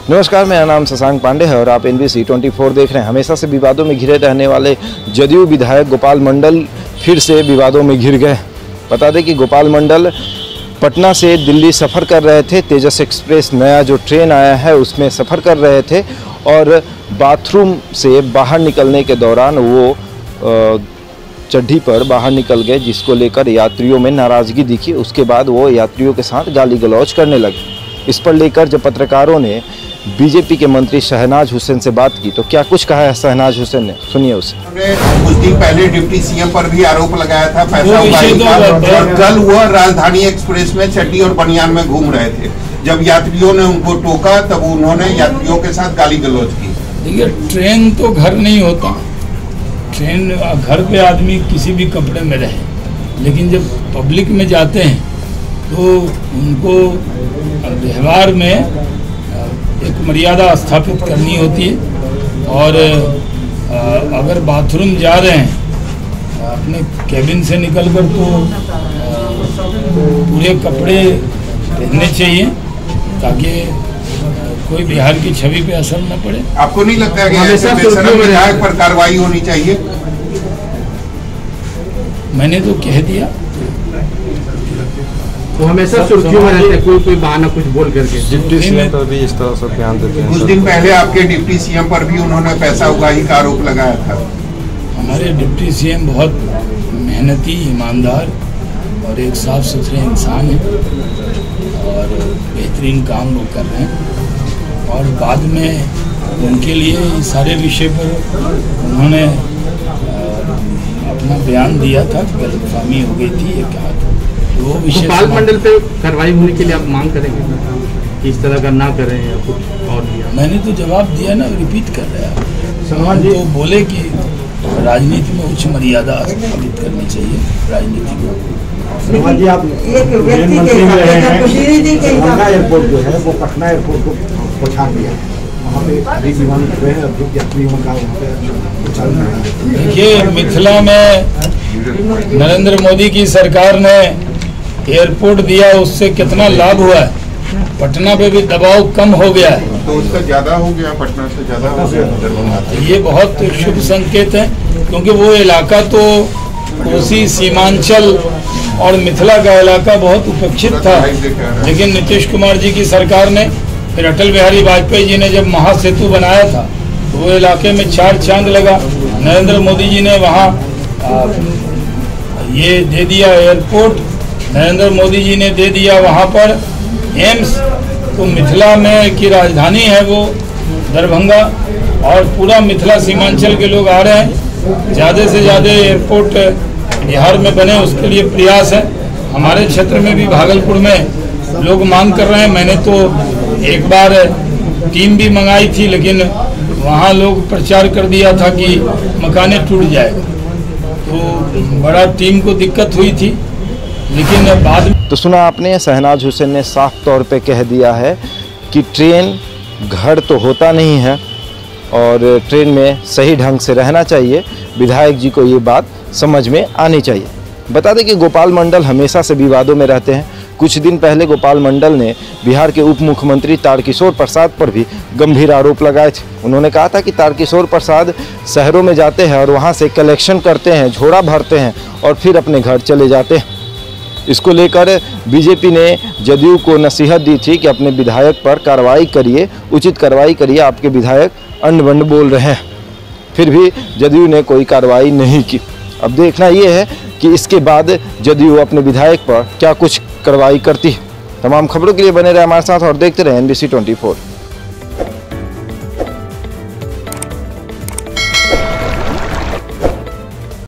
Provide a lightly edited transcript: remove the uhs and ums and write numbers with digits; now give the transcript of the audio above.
नमस्कार, मेरा नाम शशांक पांडे है और आप NBC 24 देख रहे हैं। हमेशा से विवादों में घिरे रहने वाले जदयू विधायक गोपाल मंडल फिर से विवादों में घिर गए। बता दें कि गोपाल मंडल पटना से दिल्ली सफ़र कर रहे थे। तेजस एक्सप्रेस नया जो ट्रेन आया है उसमें सफ़र कर रहे थे और बाथरूम से बाहर निकलने के दौरान वो चड्ढी पर बाहर निकल गए, जिसको लेकर यात्रियों में नाराज़गी दिखी। उसके बाद वो यात्रियों के साथ गाली गलौज करने लगे। इस पर लेकर जब पत्रकारों ने बीजेपी के मंत्री शहनाज हुसैन से बात की तो क्या कुछ कहा है शहनाज हुसैन ने, सुनिए उसे। कुछ दिन पहले डिप्टी सीएम पर भी आरोप लगाया था पैसा और कल वो राजधानी एक्सप्रेस में चड्डी और बनियान में घूम रहे थे। जब यात्रियों ने उनको टोका तब उन्होंने यात्रियों के साथ गाली गलौज की। देखिए, ट्रेन तो घर नहीं होता। ट्रेन घर पे आदमी किसी भी कपड़े में रहे, लेकिन जब पब्लिक में जाते हैं तो उनको व्यवहार में एक मर्यादा स्थापित करनी होती है। और अगर बाथरूम जा रहे हैं अपने कैबिन से निकलकर तो पूरे कपड़े पहनने चाहिए ताकि कोई बिहार की छवि पे असर न पड़े। आपको नहीं लगता है कि ऐसे बेशरम विधायक पर कार्रवाई होनी चाहिए? मैंने तो कह दिया। वो हमेशा सुर्खियों में रहते, कोई बहाना कुछ बोल करके। डिप्टी सीएम पर भी इस तरह से बयान देते हैं। कुछ दिन पहले आपके डिप्टी सीएम पर भी उन्होंने पैसा उगाही का आरोप लगाया था। हमारे डिप्टी सीएम बहुत मेहनती, ईमानदार और एक साफ सुथरे इंसान हैं और बेहतरीन काम वो कर रहे हैं। और बाद में उनके लिए सारे विषय पर उन्होंने अपना बयान दिया था, गलतफहमी हो गई थी, ये कहा था। वो गोपाल मंडल पे कार्रवाई होने के लिए आप मांग करेंगे कि इस तरह का ना करें या कुछ और दिया? मैंने तो जवाब दिया ना, रिपीट कर रहे हैं। तो बोले कि राजनीति में उच्च मर्यादा स्थापित करनी चाहिए। राजनीति को जी, आप रेल मंत्री रहे हैं, दरभंगा एयरपोर्ट जो है वो पटना एयरपोर्ट को पहुँचा दिया, वहाँ पे अधिक विमान जो है यात्रियों का वहाँ पे चल रहा है। देखिए, मिथिला में नरेंद्र मोदी की सरकार ने एयरपोर्ट दिया, उससे कितना लाभ हुआ है। पटना पे भी दबाव कम हो गया है, तो उसका ज्यादा हो गया, पटना से ज्यादा हो गया। ये बहुत शुभ संकेत है, क्योंकि वो इलाका तो कोसी, सीमांचल और मिथिला का इलाका बहुत उपेक्षित था। लेकिन नीतीश कुमार जी की सरकार ने, फिर अटल बिहारी वाजपेयी जी ने जब महासेतु बनाया था तो वो इलाके में चार चांद लगा। नरेंद्र मोदी जी ने वहाँ ये दे दिया एयरपोर्ट, नरेंद्र मोदी जी ने दे दिया वहाँ पर एम्स। तो मिथिला में की राजधानी है वो दरभंगा, और पूरा मिथिला सीमांचल के लोग आ रहे हैं। ज़्यादा से ज़्यादा एयरपोर्ट बिहार में बने, उसके लिए प्रयास है। हमारे क्षेत्र में भी भागलपुर में लोग मांग कर रहे हैं। मैंने तो एक बार टीम भी मंगाई थी, लेकिन वहाँ लोग प्रचार कर दिया था कि मकाने टूट जाएगा, तो बड़ा टीम को दिक्कत हुई थी। लेकिन बाद में तो सुना आपने, शहनाज हुसैन ने साफ तौर पे कह दिया है कि ट्रेन घर तो होता नहीं है और ट्रेन में सही ढंग से रहना चाहिए। विधायक जी को ये बात समझ में आनी चाहिए। बता दें कि गोपाल मंडल हमेशा से विवादों में रहते हैं। कुछ दिन पहले गोपाल मंडल ने बिहार के उप मुख्यमंत्री तारकिशोर प्रसाद पर भी गंभीर आरोप लगाए थे। उन्होंने कहा था कि तारकिशोर प्रसाद शहरों में जाते हैं और वहां से कलेक्शन करते हैं, झोड़ा भरते हैं और फिर अपने घर चले जाते हैं। इसको लेकर बीजेपी ने जदयू को नसीहत दी थी कि अपने विधायक पर कार्रवाई करिए, उचित कार्रवाई करिए, आपके विधायक अंड बंड बोल रहे हैं। फिर भी जदयू ने कोई कार्रवाई नहीं की। अब देखना ये है कि इसके बाद जदयू अपने विधायक पर क्या कुछ कार्रवाई करती है। तमाम खबरों के लिए बने रहे हमारे साथ और देखते रहे NBC 24।